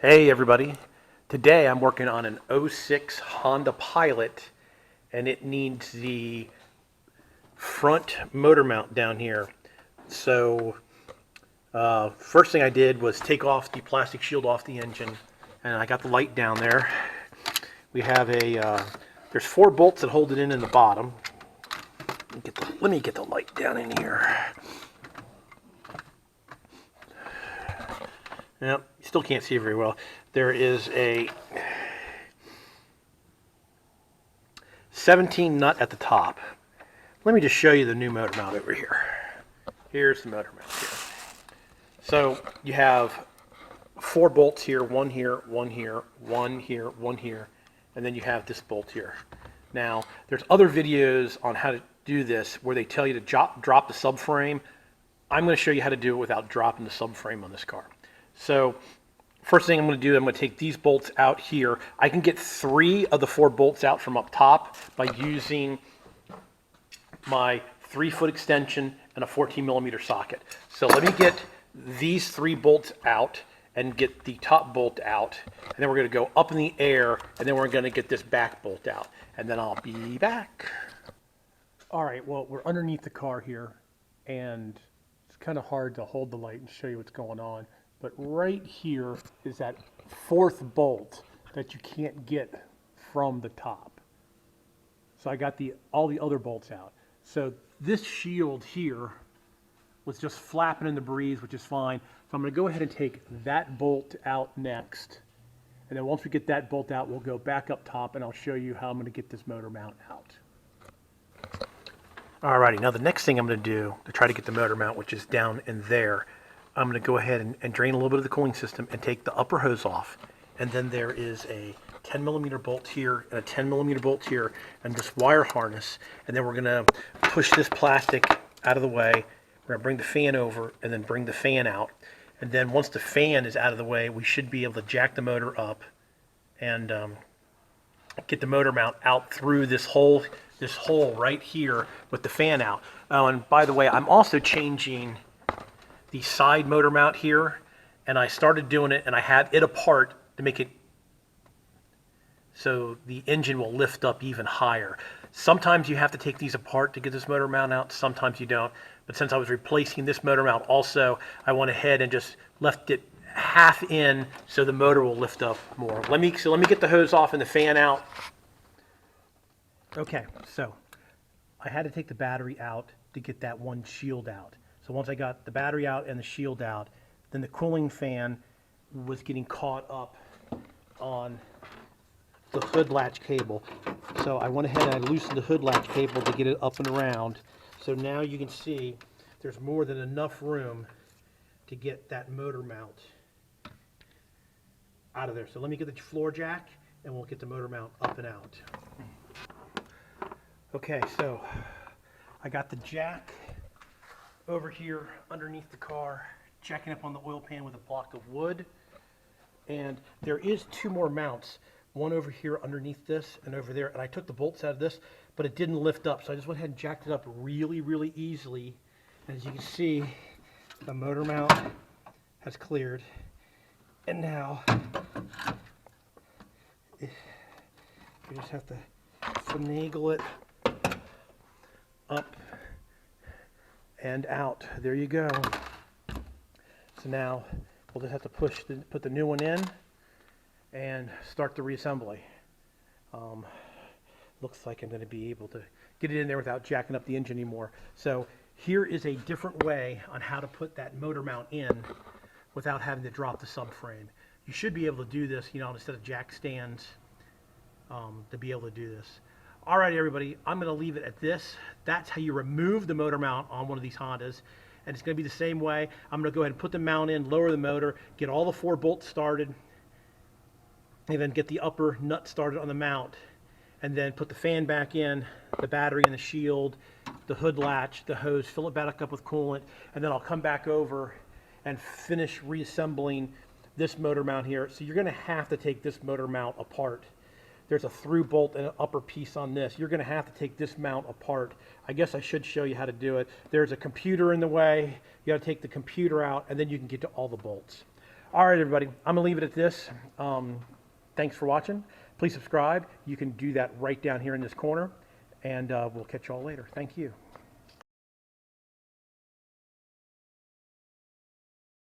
Hey everybody, today I'm working on an '06 Honda Pilot and it needs the front motor mount down here. So first thing I did was take off the plastic shield off the engine and I got the light down there. We have there's 4 bolts that hold it in the bottom. Let me get the light down in here. Yep, you still can't see very well. There is a 17 nut at the top. Let me just show you the new motor mount over here. Here's the motor mount here. So you have 4 bolts here, one here, one here, one here, one here, and then you have this bolt here. Now, there's other videos on how to do this where they tell you to drop the subframe. I'm going to show you how to do it without dropping the subframe on this car. So first thing I'm going to do, I'm going to take these bolts out here. I can get 3 of the 4 bolts out from up top by using my 3-foot extension and a 14mm socket. So let me get these 3 bolts out and get the top bolt out, and then we're going to go up in the air, and then we're going to get this back bolt out, and then I'll be back. All right, well, we're underneath the car here, and it's kind of hard to hold the light and show you what's going on. But right here is that 4th bolt that you can't get from the top. So I got all the other bolts out. So this shield here was just flapping in the breeze, which is fine. So I'm going to go ahead and take that bolt out next. And then once we get that bolt out, we'll go back up top and I'll show you how I'm going to get this motor mount out. Alrighty, now the next thing I'm going to do to try to get the motor mount, which is down in there, I'm going to go ahead and drain a little bit of the cooling system and take the upper hose off. And then there is a 10mm bolt here and a 10mm bolt here and this wire harness. And then we're going to push this plastic out of the way. We're going to bring the fan over and then bring the fan out. And then once the fan is out of the way, we should be able to jack the motor up and get the motor mount out through this hole right here with the fan out. Oh, and by the way, I'm also changing the side motor mount here, and I started doing it and I have it apart to make it so the engine will lift up even higher. Sometimes you have to take these apart to get this motor mount out, sometimes you don't. But since I was replacing this motor mount also, I went ahead and just left it half in so the motor will lift up more. Let me get the hose off and the fan out. Okay, so I had to take the battery out to get that one shield out. So once I got the battery out and the shield out, then the cooling fan was getting caught up on the hood latch cable. So I went ahead and I loosened the hood latch cable to get it up and around. So now you can see there's more than enough room to get that motor mount out of there. So let me get the floor jack and we'll get the motor mount up and out. Okay, so I got the jack over here underneath the car, jacking up on the oil pan with a block of wood. And there is 2 more mounts, one over here underneath this and over there. And I took the bolts out of this, but it didn't lift up. So I just went ahead and jacked it up really, really easily. And as you can see, the motor mount has cleared. And now you just have to finagle it up and out. There you go. So now we'll just have to put the new one in and start the reassembly. Looks like I'm going to be able to get it in there without jacking up the engine anymore. So here is a different way on how to put that motor mount in without having to drop the subframe. You should be able to do this, instead of jack stands, to be able to do this. All right, everybody, I'm going to leave it at this. That's how you remove the motor mount on one of these Hondas. And it's going to be the same way. I'm going to go ahead and put the mount in, lower the motor, get all the 4 bolts started, and then get the upper nut started on the mount. And then put the fan back in, the battery and the shield, the hood latch, the hose, fill it back up with coolant, and then I'll come back over and finish reassembling this motor mount here. So you're going to have to take this motor mount apart. There's a through bolt and an upper piece on this. You're going to have to take this mount apart. I guess I should show you how to do it. There's a computer in the way. You got to take the computer out, and then you can get to all the bolts. All right, everybody, I'm gonna leave it at this. Thanks for watching. Please subscribe. You can do that right down here in this corner, and we'll catch you all later. Thank you.